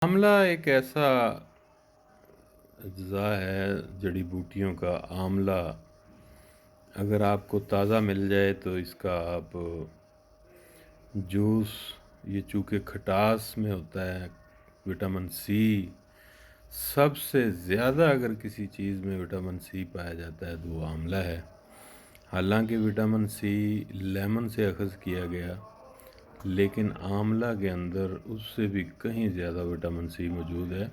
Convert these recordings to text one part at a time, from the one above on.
आंवला एक ऐसा अज्जा है जड़ी बूटियों का। आंवला अगर आपको ताज़ा मिल जाए तो इसका आप जूस, ये चूँकि खटास में होता है, विटामिन सी सबसे ज़्यादा अगर किसी चीज़ में विटामिन सी पाया जाता है तो वो आंवला है। हालांकि विटामिन सी लेमन से अखज़ किया गया, लेकिन आंवला के अंदर उससे भी कहीं ज़्यादा विटामिन सी मौजूद है।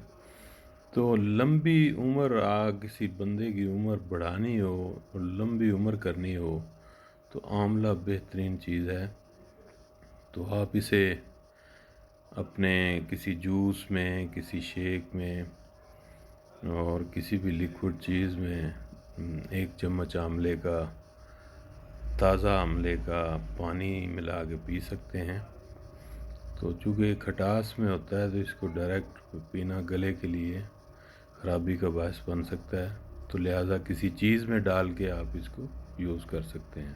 तो लंबी उम्र किसी बंदे की उम्र बढ़ानी हो और लंबी उम्र करनी हो तो आंवला बेहतरीन चीज़ है। तो आप इसे अपने किसी जूस में, किसी शेक में और किसी भी लिक्विड चीज़ में 1 चम्मच आंवले का, ताज़ा आंवले का पानी मिला के पी सकते हैं। तो चूँकि खटास में होता है तो इसको डायरेक्ट पीना गले के लिए ख़राबी का बायस बन सकता है, तो लिहाजा किसी चीज़ में डाल के आप इसको यूज़ कर सकते हैं।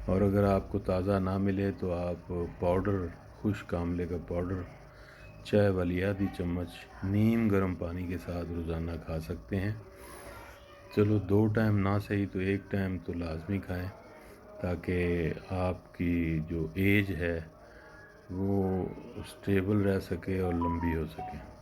और अगर आपको ताज़ा ना मिले तो आप पाउडर, खुश्क आंवले का पाउडर चाय वाली आधी चम्मच नीम गर्म पानी के साथ रोज़ाना खा सकते हैं। चलो 2 टाइम ना सही तो 1 टाइम तो लाजमी खाएं, ताकि आपकी जो एज है वो स्टेबल रह सके और लंबी हो सके।